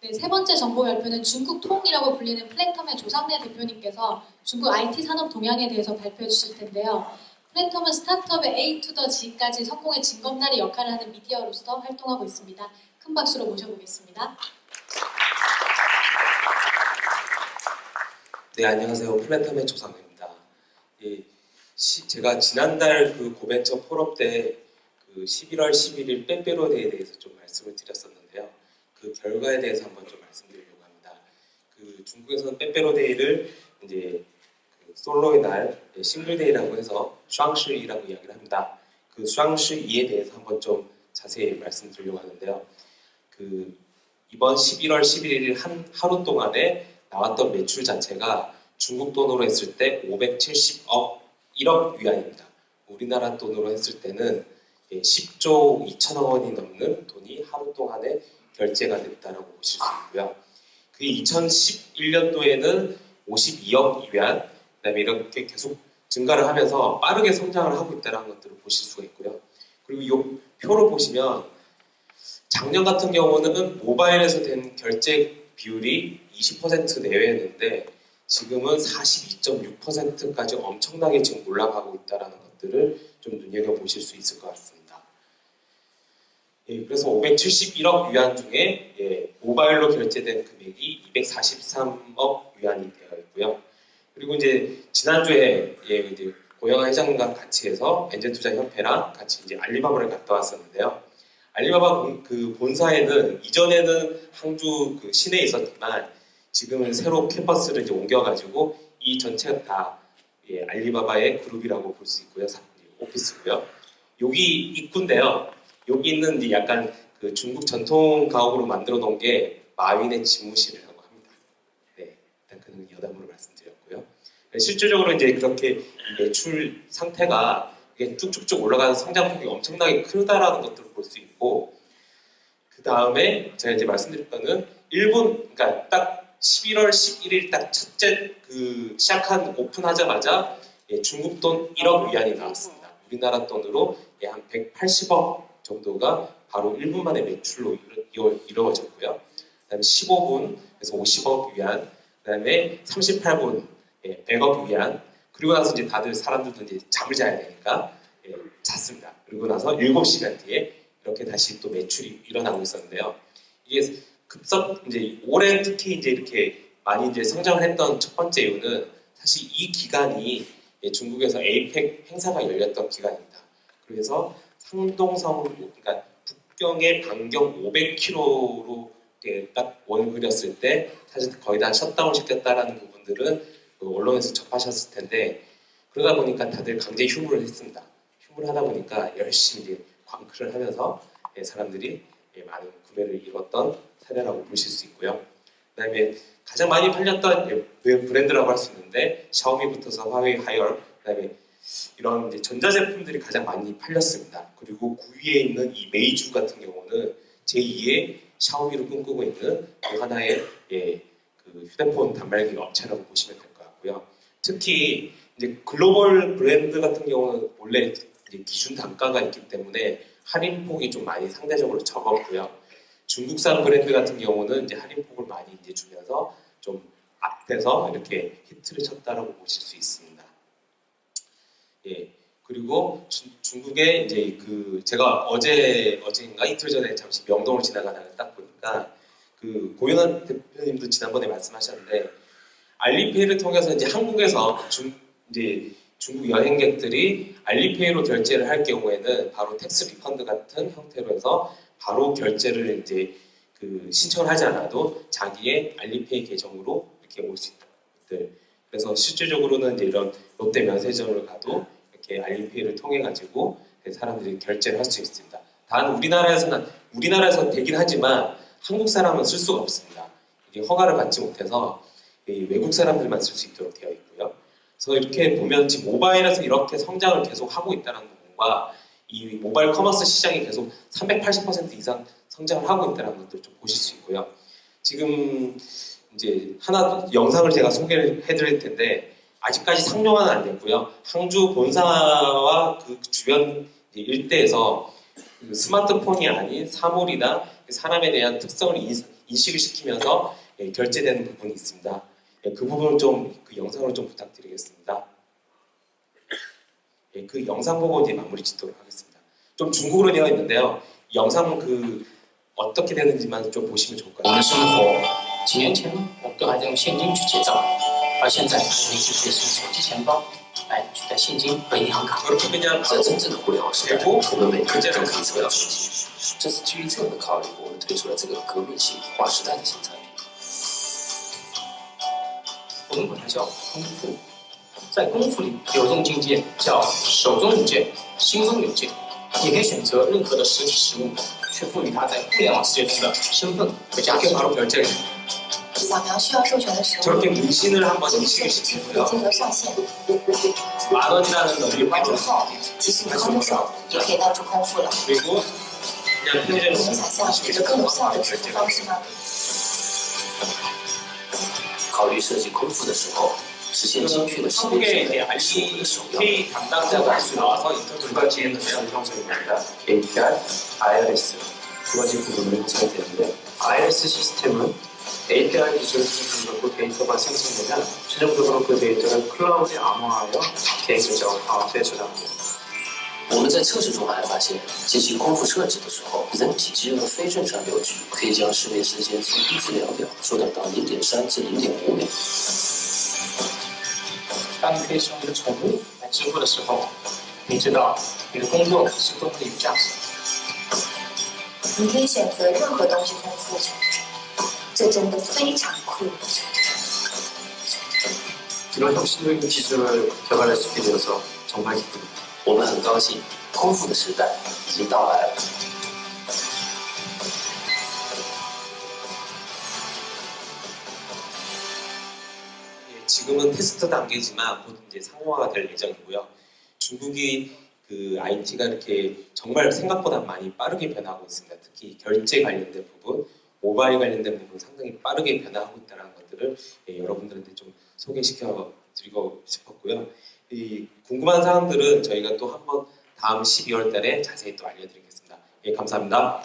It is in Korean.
네, 세 번째 정보 발표는 중국 통이라고 불리는 플랫텀의 조상래 대표님께서 중국 IT 산업 동향에 대해서 발표해 주실 텐데요. 플랫텀은 스타트업의 A to the G까지 성공의 징검다리 역할을 하는 미디어로서 활동하고 있습니다. 큰 박수로 모셔보겠습니다. 네, 안녕하세요. 플랫텀의 조상래입니다. 예, 제가 지난달 그 고벤처 포럼 때 그 11월 11일 빼빼로데이에 대해서 좀 말씀을 드렸었는데요. 그 결과에 대해서 한번 좀 말씀드리려고 합니다. 그 중국에서는 빼빼로데이를 이제 그 솔로의 날, 싱글데이라고 해서 샹시이라고 이야기를 합니다. 그 샹시이에 대해서 한번 좀 자세히 말씀드리려고 하는데요. 그 이번 11월 11일 하루 동안에 나왔던 매출 자체가 중국 돈으로 했을 때 1억 위안입니다. 우리나라 돈으로 했을 때는 10조 2천억 원이 넘는 돈이 하루 동안에 결제가 됐다고 보실 수 있고요. 그 2011년도에는 52억 위안, 그다음에 이렇게 계속 증가를 하면서 빠르게 성장을 하고 있다는 것들을 보실 수가 있고요. 그리고 이 표를 보시면 작년 같은 경우는 모바일에서 된 결제 비율이 20% 내외였는데 지금은 42.6%까지 엄청나게 지금 올라가고 있다는 것들을 좀 눈여겨보실 수 있을 것 같습니다. 예, 그래서 571억 위안 중에 모바일로 결제된 금액이 243억 위안이 되어 있고요. 그리고 이제 지난주에 이제 고영하 회장님과 같이 해서 엔젤투자협회랑 같이 이제 알리바바를 갔다 왔었는데요. 알리바바 그 본사에는 이전에는 항주 그 시내에 있었지만 지금은 새로 캠퍼스를 이제 옮겨가지고 이 전체가 다 알리바바의 그룹이라고 볼 수 있고요. 오피스고요. 여기 입구인데요. 여기 있는 이제 약간 그 중국 전통 가옥으로 만들어 놓은 게 마윈의 집무실이라고 합니다. 네, 일단 그는 여담으로 말씀드렸고요. 실질적으로 이제 그렇게 매출 상태가 쭉쭉쭉 올라가는 성장폭이 엄청나게 크다라는 것들을 볼 수 있고, 그 다음에 제가 이제 말씀드릴 거는 그러니까 딱 11월 11일 딱 첫째 그 시작한 오픈하자마자 중국 돈 1억 위안이 나왔습니다. 우리나라 돈으로 한 180억 정도가 바로 1분 만에 매출로 이루어졌고요. 그 다음에 15분, 그래서 50억 위안, 그 다음에 38분, 100억 위안, 그리고 나서 이제 다들 사람들도 이제 잠을 자야 되니까 잤습니다. 그리고 나서 7시간 뒤에 이렇게 다시 또 매출이 일어나고 있었는데요. 이게 이제 올해 특히 이제 이렇게 많이 이제 성장을 했던 첫 번째 이유는 사실 이 기간이 중국에서 에이펙 행사가 열렸던 기간입니다. 그래서 상동성, 그러니까 북경의 반경 500km로 딱 원을 그렸을 때 사실 거의 다 셧다운 시켰다라는 부분들은 언론에서 접하셨을 텐데, 그러다 보니까 다들 강제 휴무를 했습니다. 휴무를 하다 보니까 열심히 이제 광클을 하면서 사람들이 많은 구매를 이뤘던 사례라고 보실 수 있고요. 그 다음에 가장 많이 팔렸던 브랜드라고 할 수 있는데 샤오미부터서 화웨이, 하이얼, 그 다음에 이런 이제 전자제품들이 가장 많이 팔렸습니다. 그리고 9위에 있는 이 메이주 같은 경우는 제2의 샤오미를 꿈꾸고 있는 또 하나의 그 휴대폰 단말기 업체라고 보시면 될 것 같고요. 특히 이제 글로벌 브랜드 같은 경우는 원래 이제 기준 단가가 있기 때문에 할인폭이 좀 많이 상대적으로 적었고요. 중국산 브랜드 같은 경우는 이제 할인폭을 많이 이제 주면서 좀 앞에서 이렇게 히트를 쳤다라고 보실 수 있습니다. 그리고 중국에 이제 그 제가 어제인가 이틀 전에 잠시 명동을 지나가다가 딱 보니까 그 고윤환 대표님도 지난번에 말씀하셨는데 알리페이를 통해서 이제 한국에서 이제 중국 여행객들이 알리페이로 결제를 할 경우에는 바로 텍스 리펀드 같은 형태로 해서 바로 결제를 이제 그 신청을 하지 않아도 자기의 알리페이 계정으로 이렇게 올 수 있다. 그래서 실질적으로는 이제 이런 롯데 면세점을 가도 이렇게 알리페이를 통해 가지고 사람들이 결제를 할 수 있습니다. 단 우리나라에서 되긴 하지만 한국 사람은 쓸 수가 없습니다. 이게 허가를 받지 못해서 외국 사람들만 쓸 수 있도록 되어 있고요. 그래서 이렇게 보면 지금 모바일에서 이렇게 성장을 계속 하고 있다는 부분과 이 모바일 커머스 시장이 계속 380% 이상 성장을 하고 있다는 것들 좀 보실 수 있고요. 지금 이제 하나 영상을 제가 소개를 해드릴 텐데 아직까지 상용화는 안 됐고요. 항주 본사와 그 주변 일대에서 그 스마트폰이 아닌 사물이나 사람에 대한 특성을 인식을 시키면서 결제되는 부분이 있습니다. 그 부분을 좀 그 영상으로 좀 부탁드리겠습니다. 그 영상 보고 이제 마무리 짓도록 하겠습니다. 좀 중국어로 되어 있는데요. 영상 그 어떻게 되는지만 좀 보시면 좋을 것 我 같아요. 们生活几年前呢，我们都还在用现金去结账，而现在我们已经可以用手机钱包来取代现金和银行卡。 저렇게 그냥 在真正的互联网时代， 되고 我们每个人都 결제를 可以 할 成 수 为 있고요. 中心。这是基于这样的考虑，我们推出了这个革命性划时代的新产品。我们管它叫功夫，在功夫里有一种境界叫手中有剑，心中有剑。你可以选择任何的实体实物，去赋予它在互联网世界中的身份和价值 이렇게 。 바로 결제를 扫描需要授权的时候， 저렇게 문신을 한번 支 인식을 付 시키고요. 金额上限， 10,000원이라는 너비를 完成 바로 后提醒空着手就可以带出空腹了。 그리고 그냥 편의점에서 你能想象 인식을 这更有效 시켜서 的支付 결제가 方式吗？考虑设计空腹的时候，实现精确的识别 한국에 이제 是我们的首要。 RK 담당자가 나와서 인터뷰를 같이했는데요. 형성입니다. API, IRS 두 가지 부분을 형성이 되는데 IRS 시스템은 API 기술을 생성하고 데이터가 생성되면 최종적으로 그 데이터를 클라우드에 암호화하여 개인 계좌와 화폐에 저장합니다. 我们在测试中还发现，进行空腹设置的时候，人体肌肉的非正常扭矩可以将识别时间从1至2秒缩短到0.3至0.5秒。 当你可以使用你的宠物来支付的时候，你知道你的工作是多么的有价值。 你可以选择任何东西空腹，这真的非常酷。 이런 혁신적인 기술을 개발할 수 있게 되어서 정말 기쁩니다. 我们很高兴，空腹的时代已经到来了。 지금은 테스트 단계지만 곧 이제 상용화가 될 예정이고요. 중국이 그 IT가 이렇게 정말 생각보다 많이 빠르게 변하고 있습니다. 특히 결제 관련된 부분, 모바일 관련된 부분 상당히 빠르게 변화하고 있다는 것들을 여러분들한테 좀 소개시켜 드리고 싶었고요. 이 궁금한 사항들은 저희가 또 한번 다음 12월 달에 자세히 또 알려드리겠습니다. 감사합니다.